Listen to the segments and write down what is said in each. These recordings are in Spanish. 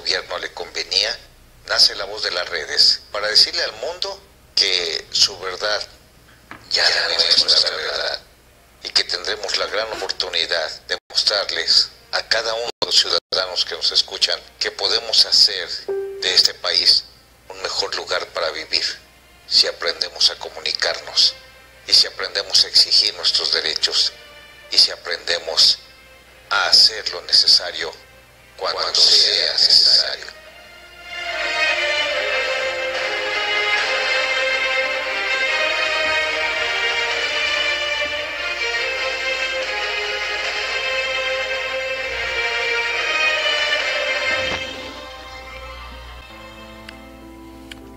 gobierno le convenía, nace La Voz de las Redes para decirle al mundo que su verdad ya no es nuestra verdad y que tendremos la gran oportunidad de mostrarles a cada uno de los ciudadanos que nos escuchan que podemos hacer de este país un mejor lugar para vivir si aprendemos a comunicarnos y si aprendemos a exigir nuestros derechos y si aprendemos a hacer lo necesario cuando sea necesario.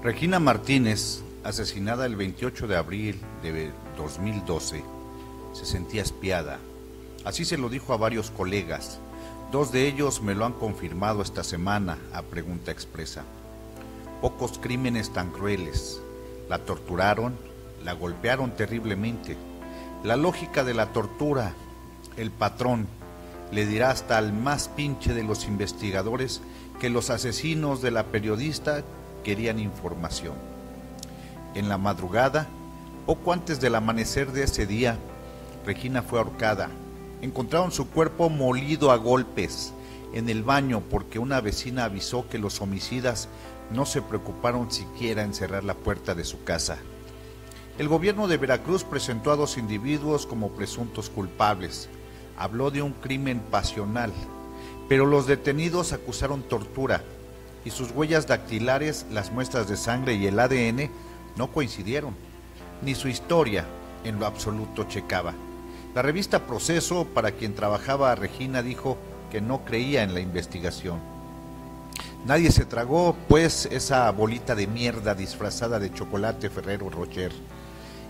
Regina Martínez, asesinada el 28 de abril de 2012, se sentía espiada. Así se lo dijo a varios colegas. Dos de ellos me lo han confirmado esta semana a pregunta expresa. Pocos crímenes tan crueles. La torturaron, la golpearon terriblemente. La lógica de la tortura, el patrón, le dirá hasta al más pinche de los investigadores que los asesinos de la periodista querían información. En la madrugada, poco antes del amanecer de ese día, Regina fue ahorcada. Encontraron su cuerpo molido a golpes en el baño porque una vecina avisó que los homicidas no se preocuparon siquiera en cerrar la puerta de su casa. El gobierno de Veracruz presentó a dos individuos como presuntos culpables. Habló de un crimen pasional, pero los detenidos acusaron tortura y sus huellas dactilares, las muestras de sangre y el ADN no coincidieron, ni su historia en lo absoluto checaba. La revista Proceso, para quien trabajaba a Regina, dijo que no creía en la investigación. Nadie se tragó, pues, esa bolita de mierda disfrazada de chocolate Ferrero Rocher.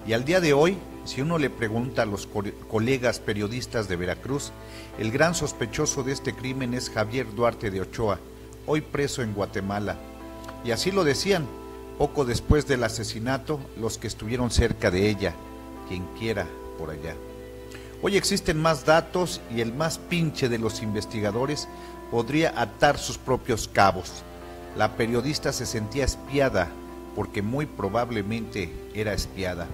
Y al día de hoy, si uno le pregunta a los colegas periodistas de Veracruz, el gran sospechoso de este crimen es Javier Duarte de Ochoa, hoy preso en Guatemala. Y así lo decían, poco después del asesinato, los que estuvieron cerca de ella, quien quiera por allá. Hoy existen más datos y el más pinche de los investigadores podría atar sus propios cabos. La periodista se sentía espiada porque muy probablemente era espiada.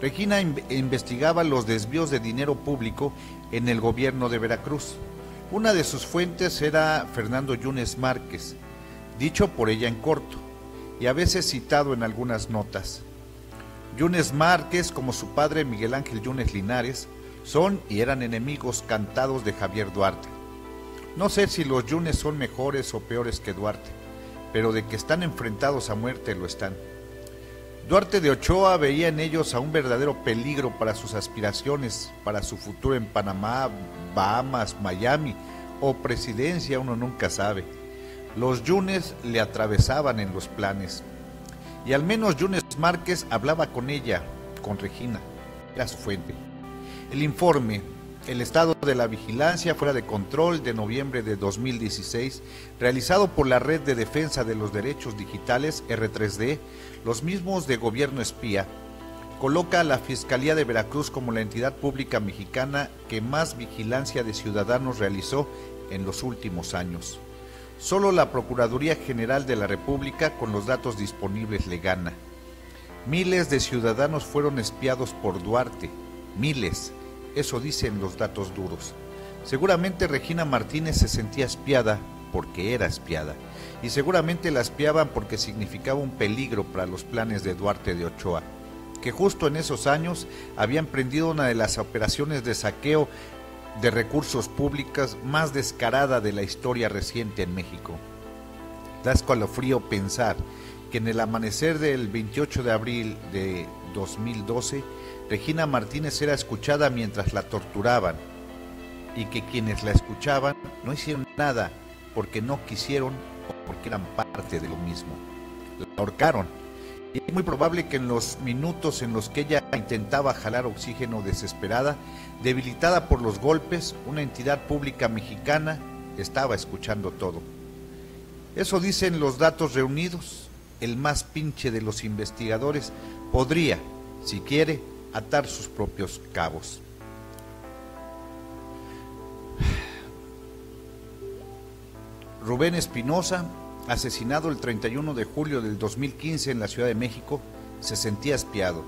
Regina investigaba los desvíos de dinero público en el gobierno de Veracruz. Una de sus fuentes era Fernando Yunes Márquez, dicho por ella en corto y a veces citado en algunas notas. Yunes Márquez, como su padre Miguel Ángel Yunes Linares, son y eran enemigos cantados de Javier Duarte. No sé si los Yunes son mejores o peores que Duarte, pero de que están enfrentados a muerte lo están. Duarte de Ochoa veía en ellos a un verdadero peligro para sus aspiraciones, para su futuro en Panamá, Bahamas, Miami o presidencia, uno nunca sabe. Los Yunes le atravesaban en los planes. Y al menos Yunes Márquez hablaba con ella, con Regina, era su fuente. El informe, el estado de la vigilancia fuera de control de noviembre de 2016, realizado por la Red de Defensa de los Derechos Digitales, R3D, los mismos de Gobierno Espía, coloca a la Fiscalía de Veracruz como la entidad pública mexicana que más vigilancia de ciudadanos realizó en los últimos años. Solo la Procuraduría General de la República, con los datos disponibles, le gana. Miles de ciudadanos fueron espiados por Duarte, miles. Eso dicen los datos duros. Seguramente Regina Martínez se sentía espiada porque era espiada, y seguramente la espiaban porque significaba un peligro para los planes de Duarte de Ochoa, que justo en esos años había emprendido una de las operaciones de saqueo de recursos públicos más descarada de la historia reciente en México. Da escalofrío pensar que en el amanecer del 28 de abril de 2012, Regina Martínez era escuchada mientras la torturaban y que quienes la escuchaban no hicieron nada porque no quisieron o porque eran parte de lo mismo. La ahorcaron y es muy probable que en los minutos en los que ella intentaba jalar oxígeno desesperada, debilitada por los golpes, una entidad pública mexicana estaba escuchando todo. Eso dicen los datos reunidos. El más pinche de los investigadores podría, si quiere, atar sus propios cabos. Rubén Espinosa, asesinado el 31 de julio del 2015 en la Ciudad de México, se sentía espiado.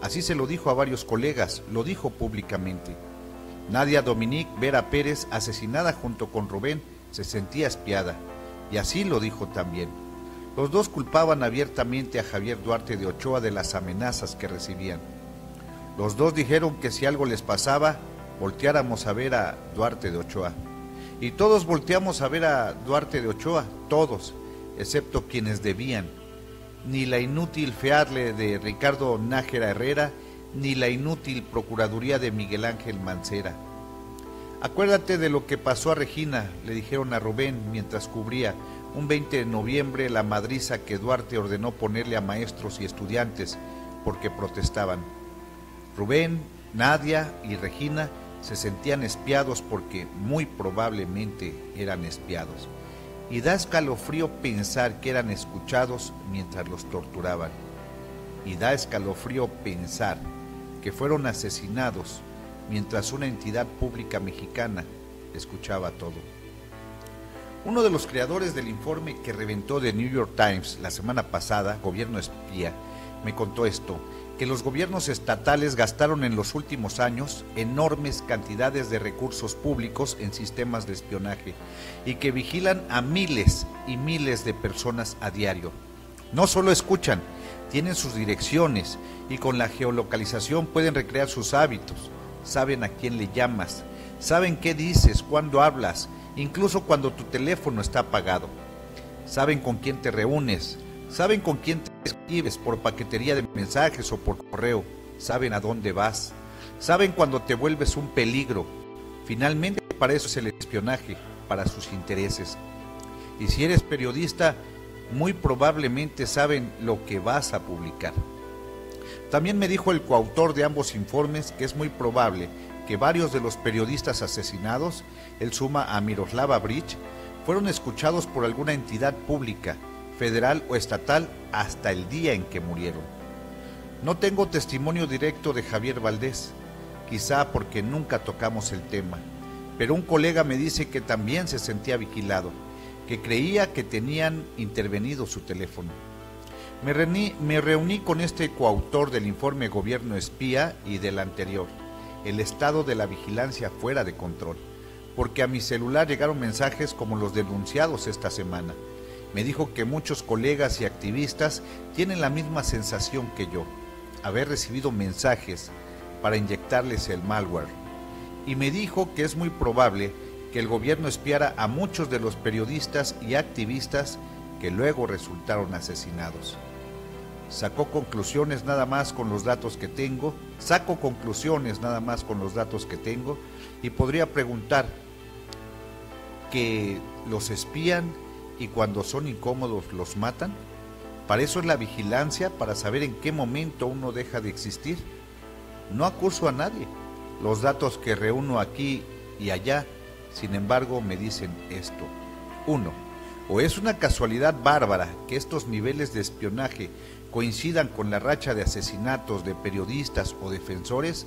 Así se lo dijo a varios colegas, lo dijo públicamente. Nadia Dominique Vera Pérez, asesinada junto con Rubén, se sentía espiada, y así lo dijo también. Los dos culpaban abiertamente a Javier Duarte de Ochoa de las amenazas que recibían. Los dos dijeron que si algo les pasaba, volteáramos a ver a Duarte de Ochoa. Y todos volteamos a ver a Duarte de Ochoa, todos, excepto quienes debían. Ni la inútil FEADLE de Ricardo Nájera Herrera, ni la inútil Procuraduría de Miguel Ángel Mancera. Acuérdate de lo que pasó a Regina, le dijeron a Rubén mientras cubría un 20 de noviembre la madriza que Duarte ordenó ponerle a maestros y estudiantes porque protestaban. Rubén, Nadia y Regina se sentían espiados porque muy probablemente eran espiados. Y da escalofrío pensar que eran escuchados mientras los torturaban. Y da escalofrío pensar que fueron asesinados mientras una entidad pública mexicana escuchaba todo. Uno de los creadores del informe que reventó The New York Times la semana pasada, Gobierno Espía, me contó esto, que los gobiernos estatales gastaron en los últimos años enormes cantidades de recursos públicos en sistemas de espionaje y que vigilan a miles y miles de personas a diario. No solo escuchan, tienen sus direcciones y con la geolocalización pueden recrear sus hábitos, saben a quién le llamas, saben qué dices, cuándo hablas, incluso cuando tu teléfono está apagado. Saben con quién te reúnes, saben con quién te escribes por paquetería de mensajes o por correo, saben a dónde vas, saben cuando te vuelves un peligro. Finalmente, para eso es el espionaje, para sus intereses. Y si eres periodista, muy probablemente saben lo que vas a publicar. También me dijo el coautor de ambos informes que es muy probable que varios de los periodistas asesinados, él suma a Miroslava Bridge, fueron escuchados por alguna entidad pública, federal o estatal hasta el día en que murieron. No tengo testimonio directo de Javier Valdés, quizá porque nunca tocamos el tema, pero un colega me dice que también se sentía vigilado, que creía que tenían intervenido su teléfono. Me reuní con este coautor del informe Gobierno Espía y del anterior, el estado de la vigilancia fuera de control, porque a mi celular llegaron mensajes como los denunciados esta semana. Me dijo que muchos colegas y activistas tienen la misma sensación que yo, haber recibido mensajes para inyectarles el malware. Y me dijo que es muy probable que el gobierno espiara a muchos de los periodistas y activistas que luego resultaron asesinados. Saco conclusiones nada más con los datos que tengo y podría preguntar que los espían y cuando son incómodos los matan. Para eso es la vigilancia, para saber en qué momento uno deja de existir. No acuso a nadie. Los datos que reúno aquí y allá, sin embargo, me dicen esto. 1. O es una casualidad bárbara que estos niveles de espionaje coincidan con la racha de asesinatos de periodistas o defensores,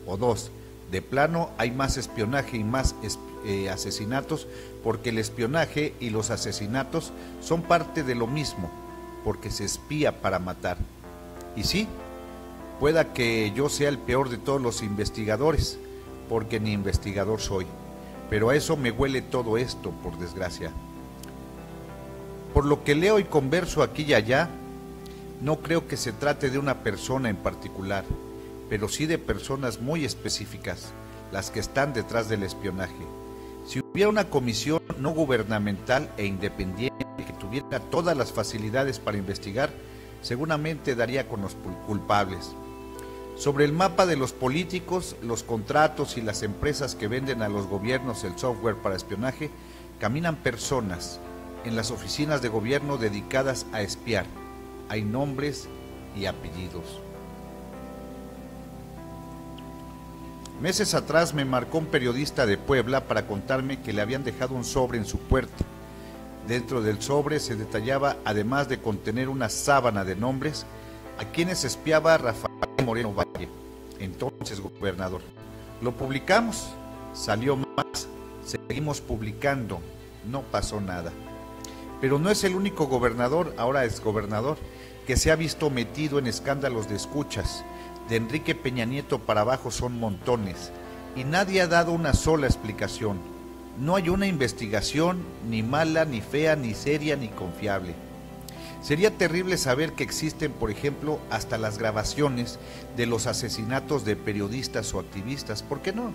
o 2. De plano hay más espionaje y más asesinatos porque el espionaje y los asesinatos son parte de lo mismo, porque se espía para matar. Y sí, pueda que yo sea el peor de todos los investigadores, porque ni investigador soy, pero a eso me huele todo esto, por desgracia. Por lo que leo y converso aquí y allá, no creo que se trate de una persona en particular, pero sí de personas muy específicas, las que están detrás del espionaje. Si hubiera una comisión no gubernamental e independiente que tuviera todas las facilidades para investigar, seguramente daría con los culpables. Sobre el mapa de los políticos, los contratos y las empresas que venden a los gobiernos el software para espionaje, caminan personas en las oficinas de gobierno dedicadas a espiar. Hay nombres y apellidos. Meses atrás me marcó un periodista de Puebla para contarme que le habían dejado un sobre en su puerta. Dentro del sobre se detallaba, además de contener una sábana de nombres, a quienes espiaba Rafael Moreno Valle, entonces gobernador. Lo publicamos, salió más, seguimos publicando, no pasó nada. Pero no es el único gobernador, ahora exgobernador, que se ha visto metido en escándalos de escuchas. De Enrique Peña Nieto para abajo son montones, y nadie ha dado una sola explicación. No hay una investigación, ni mala, ni fea, ni seria, ni confiable. Sería terrible saber que existen, por ejemplo, hasta las grabaciones de los asesinatos de periodistas o activistas. ¿Por qué no?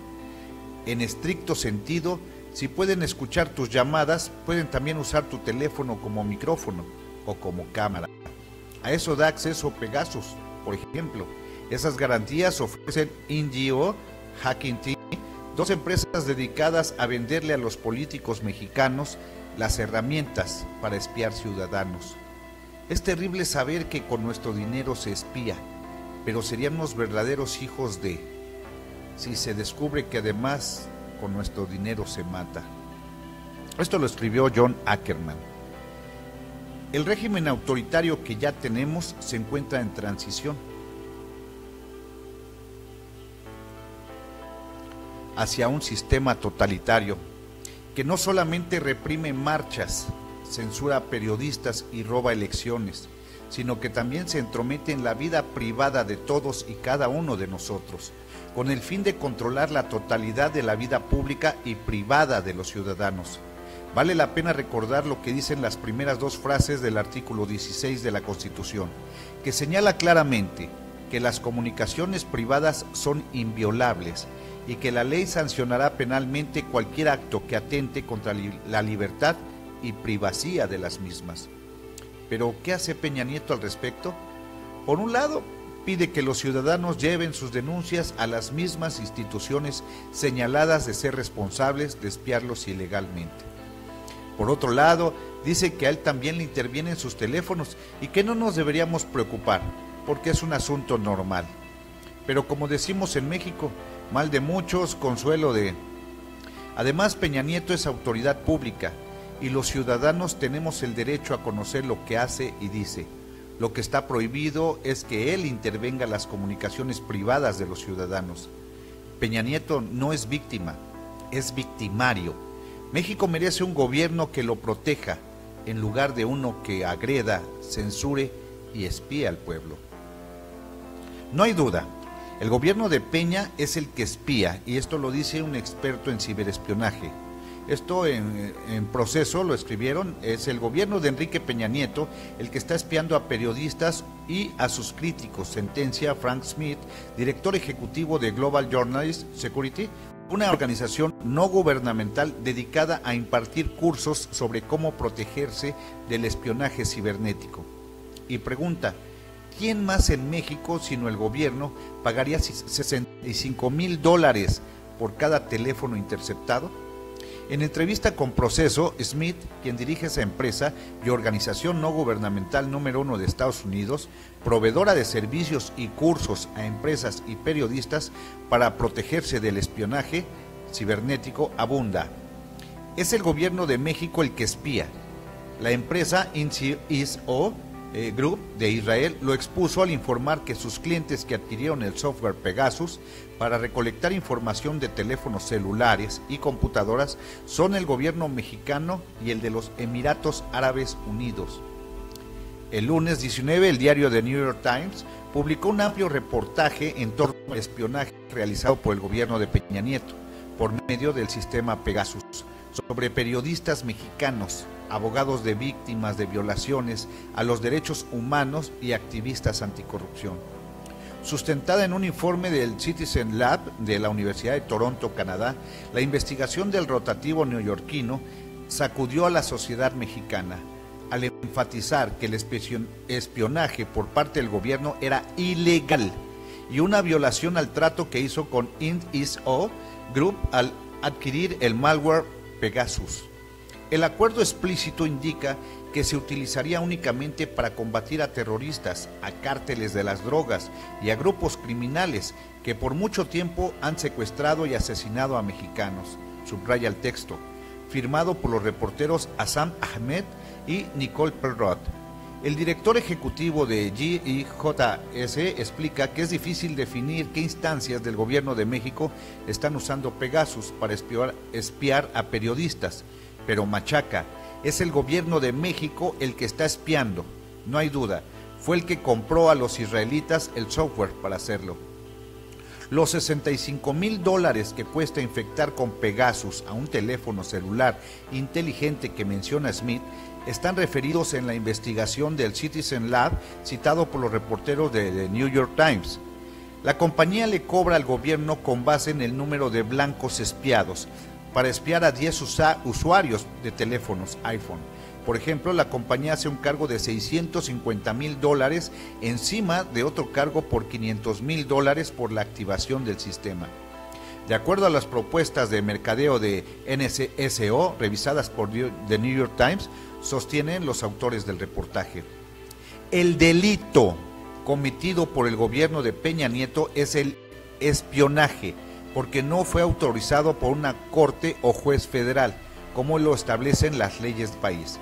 En estricto sentido, si pueden escuchar tus llamadas, pueden también usar tu teléfono como micrófono o como cámara. A eso da acceso Pegasus, por ejemplo. Esas garantías ofrecen NGO, Hacking Team, dos empresas dedicadas a venderle a los políticos mexicanos las herramientas para espiar ciudadanos. Es terrible saber que con nuestro dinero se espía, pero seríamos verdaderos hijos de, si se descubre que además con nuestro dinero se mata. Esto lo escribió John Ackerman. El régimen autoritario que ya tenemos se encuentra en transición hacia un sistema totalitario que no solamente reprime marchas, censura a periodistas y roba elecciones, sino que también se entromete en la vida privada de todos y cada uno de nosotros, con el fin de controlar la totalidad de la vida pública y privada de los ciudadanos. Vale la pena recordar lo que dicen las primeras dos frases del artículo 16 de la Constitución, que señala claramente que las comunicaciones privadas son inviolables y que la ley sancionará penalmente cualquier acto que atente contra la libertad y privacidad de las mismas. Pero, ¿qué hace Peña Nieto al respecto? Por un lado, pide que los ciudadanos lleven sus denuncias a las mismas instituciones señaladas de ser responsables de espiarlos ilegalmente. Por otro lado, dice que a él también le intervienen sus teléfonos y que no nos deberíamos preocupar, porque es un asunto normal. Pero como decimos en México, mal de muchos, consuelo de... Además, Peña Nieto es autoridad pública y los ciudadanos tenemos el derecho a conocer lo que hace y dice. Lo que está prohibido es que él intervenga en las comunicaciones privadas de los ciudadanos. Peña Nieto no es víctima, es victimario. México merece un gobierno que lo proteja, en lugar de uno que agreda, censure y espíe al pueblo. No hay duda, el gobierno de Peña es el que espía, y esto lo dice un experto en ciberespionaje. Esto en Proceso lo escribieron, es el gobierno de Enrique Peña Nieto el que está espiando a periodistas y a sus críticos, sentencia Frank Smith, director ejecutivo de Global Journalist Security, una organización no gubernamental dedicada a impartir cursos sobre cómo protegerse del espionaje cibernético. Y pregunta, ¿quién más en México, sino el gobierno, pagaría $65,000 por cada teléfono interceptado? En entrevista con Proceso, Smith, quien dirige esa empresa y organización no gubernamental número 1 de Estados Unidos, proveedora de servicios y cursos a empresas y periodistas para protegerse del espionaje cibernético, abunda. Es el gobierno de México el que espía. La empresa INSO Group de Israel lo expuso al informar que sus clientes que adquirieron el software Pegasus para recolectar información de teléfonos celulares y computadoras son el gobierno mexicano y el de los Emiratos Árabes Unidos. El lunes 19, el diario The New York Times publicó un amplio reportaje en torno al espionaje realizado por el gobierno de Peña Nieto por medio del sistema Pegasus sobre periodistas mexicanos, abogados de víctimas de violaciones a los derechos humanos y activistas anticorrupción. Sustentada en un informe del Citizen Lab de la Universidad de Toronto, Canadá, la investigación del rotativo neoyorquino sacudió a la sociedad mexicana al enfatizar que el espionaje por parte del gobierno era ilegal y una violación al trato que hizo con INSO Group al adquirir el malware Pegasus. El acuerdo explícito indica que se utilizaría únicamente para combatir a terroristas, a cárteles de las drogas y a grupos criminales que por mucho tiempo han secuestrado y asesinado a mexicanos, subraya el texto, firmado por los reporteros Assam Ahmed y Nicole Perrot. El director ejecutivo de GIJS explica que es difícil definir qué instancias del gobierno de México están usando Pegasus para espiar a periodistas, pero machaca: es el gobierno de México el que está espiando. No hay duda, fue el que compró a los israelitas el software para hacerlo. Los $65,000 que cuesta infectar con Pegasus a un teléfono celular inteligente que menciona Smith están referidos en la investigación del Citizen Lab citado por los reporteros de The New York Times. La compañía le cobra al gobierno con base en el número de blancos espiados para espiar a 10 usuarios de teléfonos iPhone. Por ejemplo, la compañía hace un cargo de $650,000 encima de otro cargo por $500,000 por la activación del sistema. De acuerdo a las propuestas de mercadeo de NSO, revisadas por The New York Times, sostienen los autores del reportaje: el delito cometido por el gobierno de Peña Nieto es el espionaje, porque no fue autorizado por una corte o juez federal, como lo establecen las leyes del país.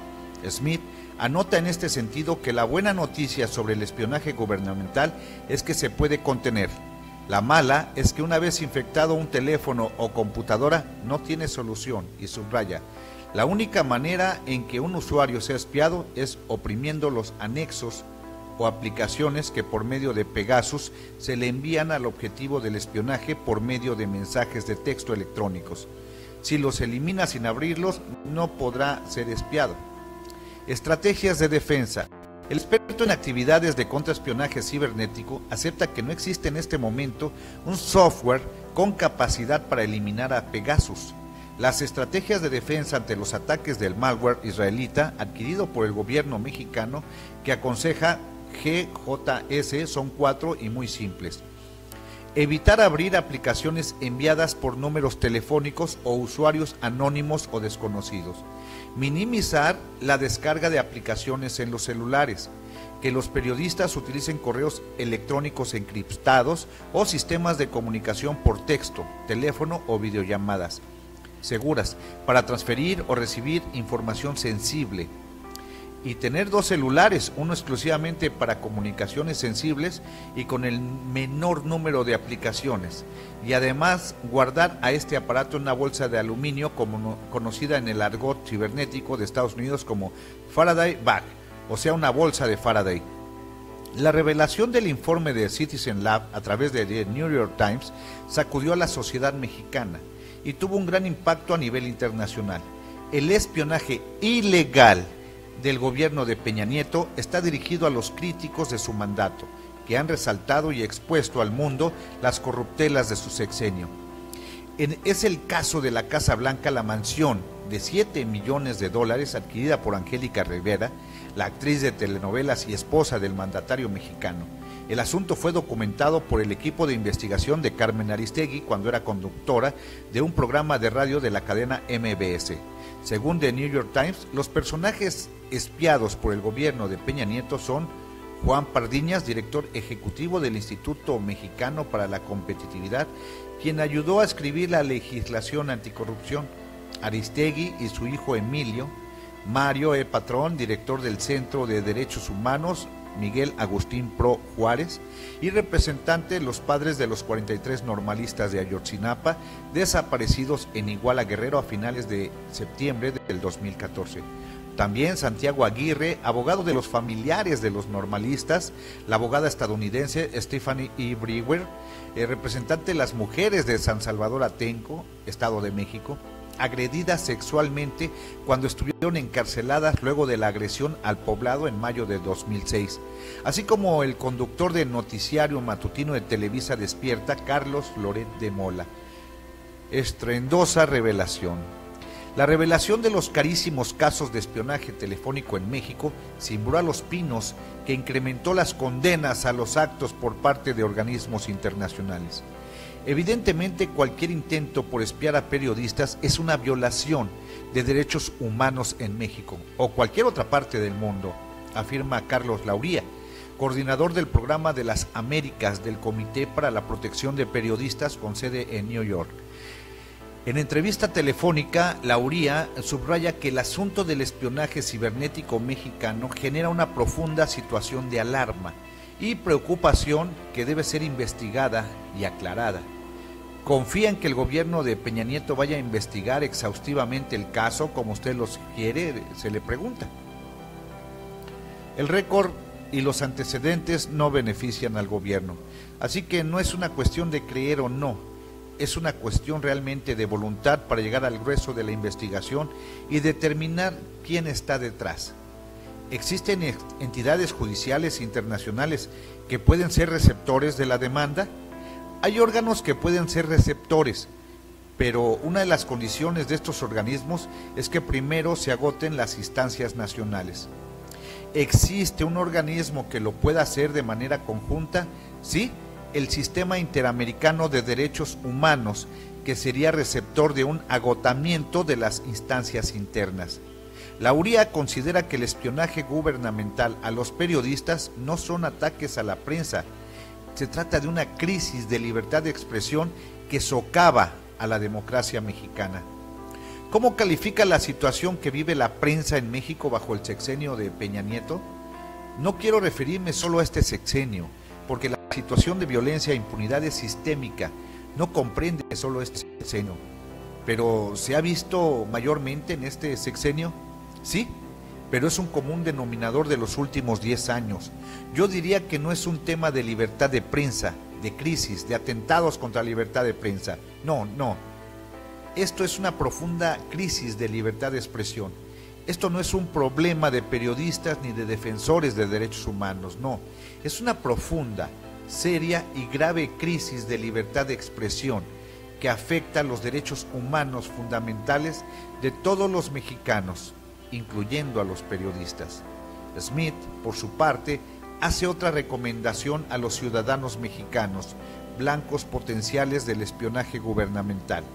Smith anota en este sentido que la buena noticia sobre el espionaje gubernamental es que se puede contener. La mala es que una vez infectado un teléfono o computadora no tiene solución, y subraya: la única manera en que un usuario sea espiado es oprimiendo los anexos o aplicaciones que por medio de Pegasus se le envían al objetivo del espionaje por medio de mensajes de texto electrónicos. Si los elimina sin abrirlos, no podrá ser espiado. Estrategias de defensa. El experto en actividades de contraespionaje cibernético acepta que no existe en este momento un software con capacidad para eliminar a Pegasus. Las estrategias de defensa ante los ataques del malware israelita adquirido por el gobierno mexicano que aconseja GJS son 4 y muy simples. Evitar abrir aplicaciones enviadas por números telefónicos o usuarios anónimos o desconocidos. Minimizar la descarga de aplicaciones en los celulares. Que los periodistas utilicen correos electrónicos encriptados o sistemas de comunicación por texto, teléfono o videollamadas seguras para transferir o recibir información sensible. Y tener 2 celulares, uno exclusivamente para comunicaciones sensibles y con el menor número de aplicaciones. Y además guardar a este aparato en una bolsa de aluminio conocida en el argot cibernético de Estados Unidos como Faraday Bag, o sea, una bolsa de Faraday. La revelación del informe de Citizen Lab a través de The New York Times sacudió a la sociedad mexicana y tuvo un gran impacto a nivel internacional. El espionaje ilegal del gobierno de Peña Nieto está dirigido a los críticos de su mandato, que han resaltado y expuesto al mundo las corruptelas de su sexenio. Es el caso de la Casa Blanca, la mansión de $7 millones adquirida por Angélica Rivera, la actriz de telenovelas y esposa del mandatario mexicano. El asunto fue documentado por el equipo de investigación de Carmen Aristegui cuando era conductora de un programa de radio de la cadena MBS. Según The New York Times, los personajes espiados por el gobierno de Peña Nieto son Juan Pardiñas, director ejecutivo del Instituto Mexicano para la Competitividad, quien ayudó a escribir la legislación anticorrupción; Aristegui y su hijo Emilio; Mario E. Patrón, director del Centro de Derechos Humanos Miguel Agustín Pro Juárez, y representante los padres de los 43 normalistas de Ayotzinapa, desaparecidos en Iguala Guerrero a finales de septiembre del 2014. También Santiago Aguirre, abogado de los familiares de los normalistas; la abogada estadounidense Stephanie E. Brewer, representante de las mujeres de San Salvador Atenco, Estado de México, agredidas sexualmente cuando estuvieron encarceladas luego de la agresión al poblado en mayo de 2006, así como el conductor del noticiario matutino de Televisa Despierta, Carlos Loret de Mola. Estruendosa revelación. La revelación de los carísimos casos de espionaje telefónico en México cimbró a los pinos, que incrementó las condenas a los actos por parte de organismos internacionales. Evidentemente, cualquier intento por espiar a periodistas es una violación de derechos humanos en México o cualquier otra parte del mundo, afirma Carlos Lauría, coordinador del programa de las Américas del Comité para la Protección de Periodistas con sede en New York. En entrevista telefónica, Lauría subraya que el asunto del espionaje cibernético mexicano genera una profunda situación de alarma y preocupación que debe ser investigada y aclarada. ¿Confía en que el gobierno de Peña Nieto vaya a investigar exhaustivamente el caso, como usted lo sugiere? Se le pregunta. El récord y los antecedentes no benefician al gobierno, así que no es una cuestión de creer o no, es una cuestión realmente de voluntad para llegar al grueso de la investigación y determinar quién está detrás. ¿Existen entidades judiciales internacionales que pueden ser receptores de la demanda? Hay órganos que pueden ser receptores, pero una de las condiciones de estos organismos es que primero se agoten las instancias nacionales. ¿Existe un organismo que lo pueda hacer de manera conjunta? Sí, el Sistema Interamericano de Derechos Humanos, que sería receptor de un agotamiento de las instancias internas. La URIA considera que el espionaje gubernamental a los periodistas no son ataques a la prensa. Se trata de una crisis de libertad de expresión que socava a la democracia mexicana. ¿Cómo califica la situación que vive la prensa en México bajo el sexenio de Peña Nieto? No quiero referirme solo a este sexenio, porque la situación de violencia e impunidad es sistémica, no comprende solo este sexenio. ¿Pero se ha visto mayormente en este sexenio? Sí, pero es un común denominador de los últimos 10 años. Yo diría que no es un tema de libertad de prensa, de crisis, de atentados contra la libertad de prensa. No. Esto es una profunda crisis de libertad de expresión. Esto no es un problema de periodistas ni de defensores de derechos humanos, no. Es una profunda, seria y grave crisis de libertad de expresión que afecta los derechos humanos fundamentales de todos los mexicanos, incluyendo a los periodistas. Smith, por su parte, hace otra recomendación a los ciudadanos mexicanos, blancos potenciales del espionaje gubernamental.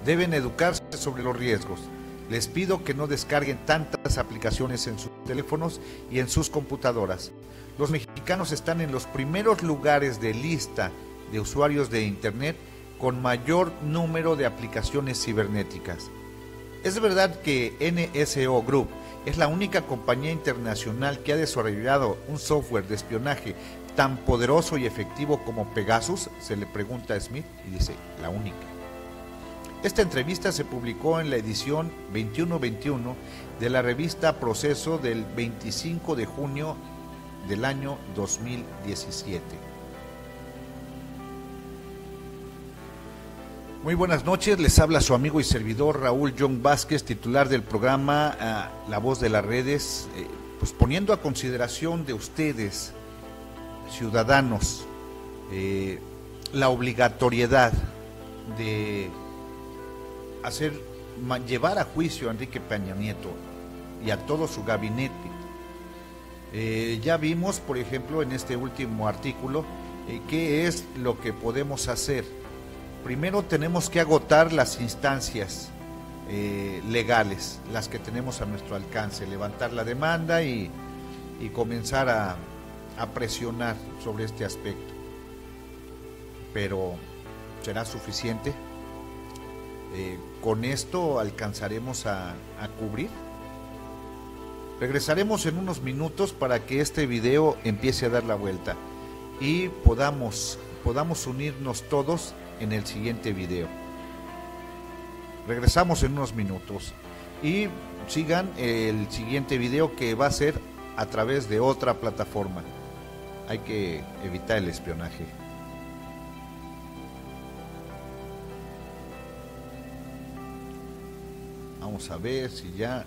Deben educarse sobre los riesgos. Les pido que no descarguen tantas aplicaciones en sus teléfonos y en sus computadoras. Los mexicanos están en los primeros lugares de lista de usuarios de Internet con mayor número de aplicaciones cibernéticas. Es verdad que NSO Group es la única compañía internacional que ha desarrollado un software de espionaje tan poderoso y efectivo como Pegasus, se le pregunta a Smith y dice, la única. Esta entrevista se publicó en la edición 21-21 de la revista Proceso del 25 de junio del año 2017. Muy buenas noches, les habla su amigo y servidor Raúl John Vázquez, titular del programa La Voz de las Redes, pues poniendo a consideración de ustedes, ciudadanos, la obligatoriedad de llevar a juicio a Enrique Peña Nieto y a todo su gabinete. Ya vimos, por ejemplo, en este último artículo, qué es lo que podemos hacer. Primero tenemos que agotar las instancias legales, las que tenemos a nuestro alcance, levantar la demanda y comenzar a presionar sobre este aspecto. Pero ¿será suficiente? ¿Con esto alcanzaremos a cubrir? Regresaremos en unos minutos para que este video empiece a dar la vuelta y podamos unirnos todos en el siguiente video. Regresamos en unos minutos y sigan el siguiente video, que va a ser a través de otra plataforma. Hay que evitar el espionaje. Vamos a ver si ya...